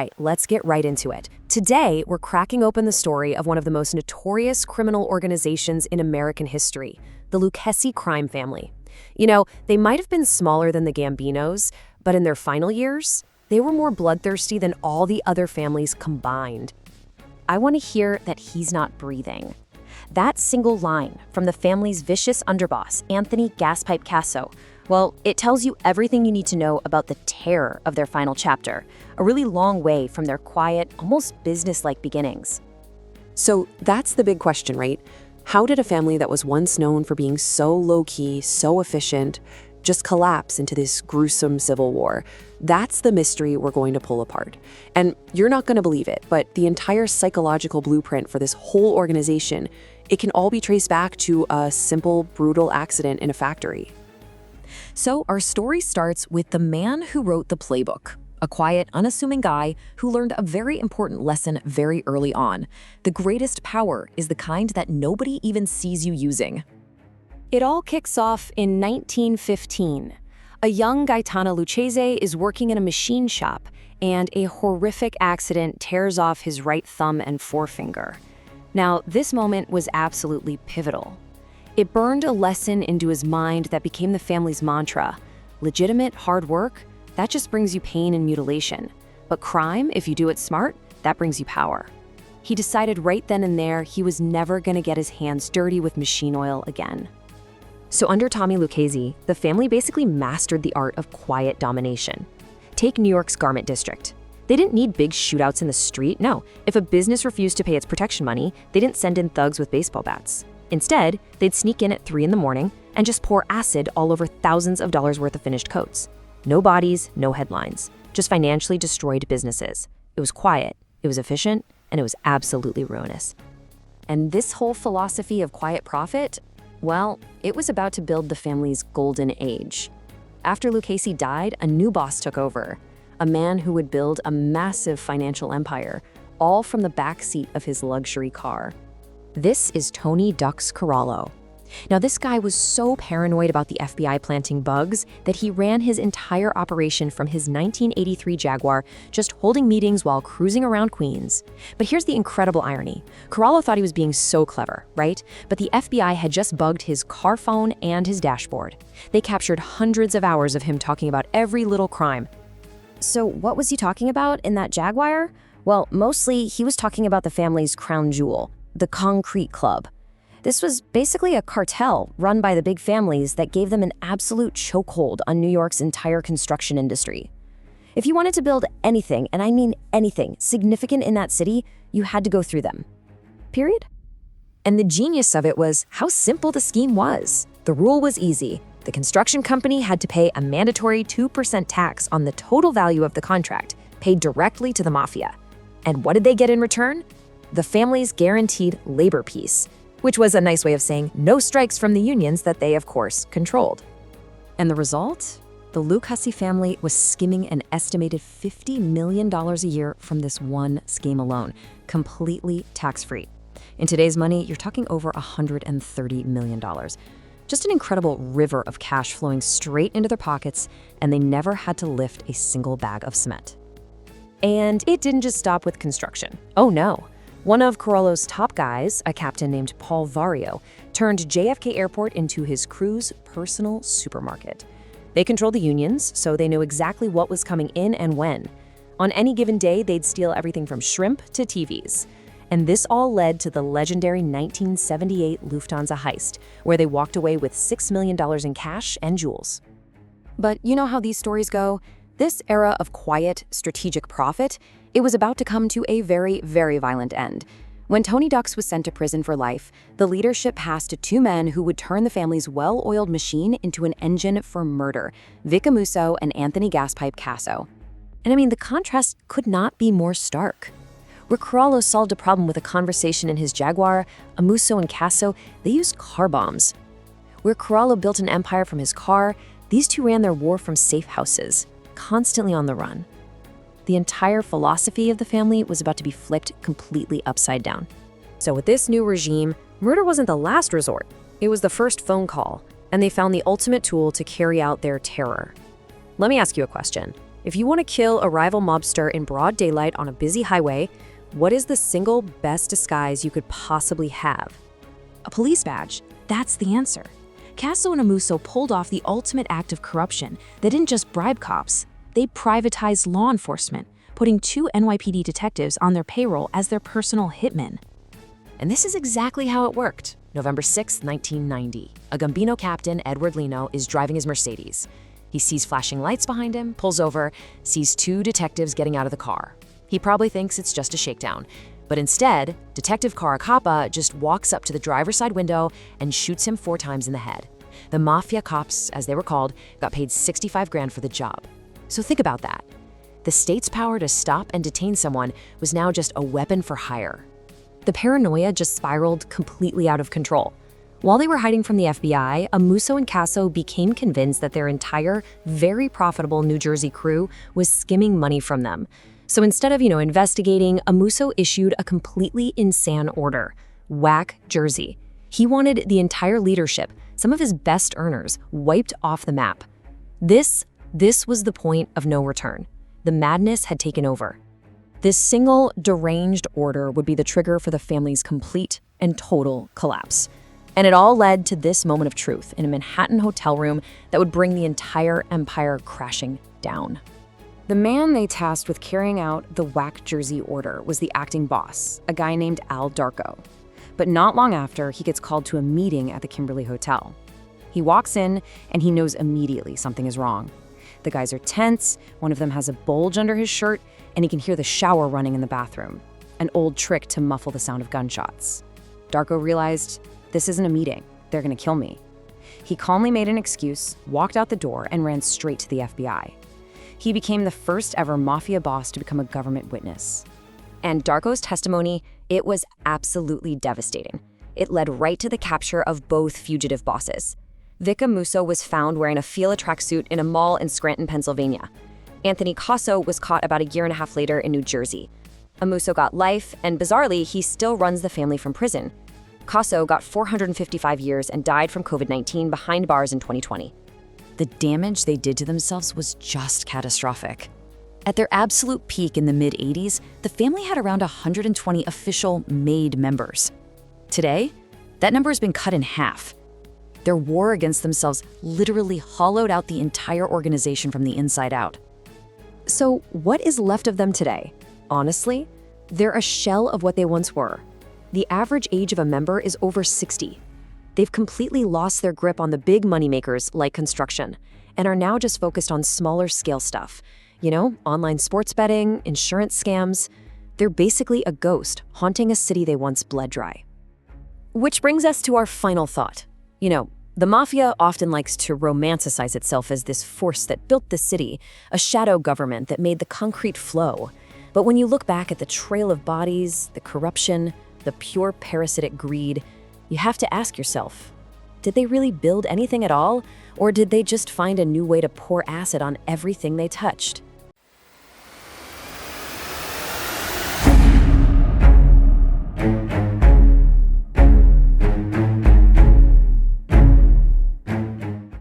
right, let's get right into it. Today, we're cracking open the story of one of the most notorious criminal organizations in American history, the Lucchese Crime Family. You know, they might have been smaller than the Gambinos, but in their final years, they were more bloodthirsty than all the other families combined. I want to hear that he's not breathing. That single line from the family's vicious underboss, Anthony Gaspipe Casso, well, it tells you everything you need to know about the terror of their final chapter, a really long way from their quiet, almost business-like beginnings. So that's the big question, right? How did a family that was once known for being so low-key, so efficient, just collapse into this gruesome civil war? That's the mystery we're going to pull apart. And you're not going to believe it, but the entire psychological blueprint for this whole organization, it can all be traced back to a simple, brutal accident in a factory. So our story starts with the man who wrote the playbook, a quiet, unassuming guy who learned a very important lesson very early on. The greatest power is the kind that nobody even sees you using. It all kicks off in 1915. A young Gaetano Lucchese is working in a machine shop, and a horrific accident tears off his right thumb and forefinger. Now, this moment was absolutely pivotal. It burned a lesson into his mind that became the family's mantra. Legitimate hard work, that just brings you pain and mutilation. But crime, if you do it smart, that brings you power. He decided right then and there he was never going to get his hands dirty with machine oil again. So under Tommy Lucchese, the family basically mastered the art of quiet domination. Take New York's garment district. They didn't need big shootouts in the street, no. If a business refused to pay its protection money, they didn't send in thugs with baseball bats. Instead, they'd sneak in at 3 in the morning and just pour acid all over thousands of dollars worth of finished coats. No bodies, no headlines, just financially destroyed businesses. It was quiet, it was efficient, and it was absolutely ruinous. And this whole philosophy of quiet profit, well, it was about to build the family's golden age. After Lucchese died, a new boss took over, a man who would build a massive financial empire, all from the backseat of his luxury car. This is Tony Dux Corallo. Now, this guy was so paranoid about the FBI planting bugs that he ran his entire operation from his 1983 Jaguar, just holding meetings while cruising around Queens. But here's the incredible irony. Corallo thought he was being so clever, right? But the FBI had just bugged his car phone and his dashboard. They captured hundreds of hours of him talking about every little crime. So what was he talking about in that Jaguar? Well, mostly he was talking about the family's crown jewel, the Concrete Club. This was basically a cartel run by the big families that gave them an absolute chokehold on New York's entire construction industry. If you wanted to build anything, and I mean anything, significant in that city, you had to go through them. Period. And the genius of it was how simple the scheme was. The rule was easy. The construction company had to pay a mandatory 2% tax on the total value of the contract, paid directly to the Mafia. And what did they get in return? The family's guaranteed labor peace, which was a nice way of saying no strikes from the unions that they, of course, controlled. And the result? The Lucchese family was skimming an estimated $50 million a year from this one scheme alone, completely tax-free. In today's money, you're talking over $130 million. Just an incredible river of cash flowing straight into their pockets, and they never had to lift a single bag of cement. And it didn't just stop with construction. Oh no. One of Corallo's top guys, a captain named Paul Vario, turned JFK Airport into his crew's personal supermarket. They controlled the unions, so they knew exactly what was coming in and when. On any given day, they'd steal everything from shrimp to TVs. And this all led to the legendary 1978 Lufthansa heist, where they walked away with $6 million in cash and jewels. But you know how these stories go? This era of quiet, strategic profit, it was about to come to a very, very violent end. When Tony Dux was sent to prison for life, the leadership passed to 2 men who would turn the family's well-oiled machine into an engine for murder, Vic Amuso and Anthony Gaspipe Casso. And I mean, the contrast could not be more stark. Where Corallo solved a problem with a conversation in his Jaguar, Amuso and Casso, they used car bombs. Where Corallo built an empire from his car, these two ran their war from safe houses, constantly on the run. The entire philosophy of the family was about to be flipped completely upside down. So with this new regime, murder wasn't the last resort. It was the first phone call, and they found the ultimate tool to carry out their terror. Let me ask you a question. If you want to kill a rival mobster in broad daylight on a busy highway, what is the single best disguise you could possibly have? A police badge. That's the answer. Casso and Amuso pulled off the ultimate act of corruption. They didn't just bribe cops. They privatized law enforcement, putting 2 NYPD detectives on their payroll as their personal hitmen. And this is exactly how it worked. November 6, 1990. A Gambino captain, Edward Lino, is driving his Mercedes. He sees flashing lights behind him, pulls over, sees 2 detectives getting out of the car. He probably thinks it's just a shakedown. But instead, Detective Caracappa just walks up to the driver's side window and shoots him 4 times in the head. The Mafia cops, as they were called, got paid $65 grand for the job. So think about that. The state's power to stop and detain someone was now just a weapon for hire. The paranoia just spiraled completely out of control. While they were hiding from the FBI, Amuso and Casso became convinced that their entire, very profitable New Jersey crew was skimming money from them. So instead of, investigating, Amuso issued a completely insane order: whack Jersey. He wanted the entire leadership, some of his best earners, wiped off the map. This was the point of no return. The madness had taken over. This single, deranged order would be the trigger for the family's complete and total collapse. And it all led to this moment of truth in a Manhattan hotel room that would bring the entire empire crashing down. The man they tasked with carrying out the whack Jersey order was the acting boss, a guy named Al Darko. But not long after, he gets called to a meeting at the Kimberly Hotel. He walks in, and he knows immediately something is wrong. The guys are tense, one of them has a bulge under his shirt, and he can hear the shower running in the bathroom, an old trick to muffle the sound of gunshots. Darko realized, this isn't a meeting, they're gonna kill me. He calmly made an excuse, walked out the door, and ran straight to the FBI. He became the first ever Mafia boss to become a government witness. And Darko's testimony, it was absolutely devastating. It led right to the capture of both fugitive bosses. Vic Amuso was found wearing a Fila tracksuit in a mall in Scranton, Pennsylvania. Anthony Casso was caught about a year and a half later in New Jersey. Amuso got life, and bizarrely, he still runs the family from prison. Casso got 455 years and died from COVID-19 behind bars in 2020. The damage they did to themselves was just catastrophic. At their absolute peak in the mid-'80s, the family had around 120 official made members. Today, that number has been cut in half. Their war against themselves literally hollowed out the entire organization from the inside out. So what is left of them today? Honestly, they're a shell of what they once were. The average age of a member is over 60. They've completely lost their grip on the big moneymakers like construction, and are now just focused on smaller scale stuff. Online sports betting, insurance scams. They're basically a ghost haunting a city they once bled dry. Which brings us to our final thought. The Mafia often likes to romanticize itself as this force that built the city, a shadow government that made the concrete flow. But when you look back at the trail of bodies, the corruption, the pure parasitic greed, you have to ask yourself, did they really build anything at all? Or did they just find a new way to pour acid on everything they touched?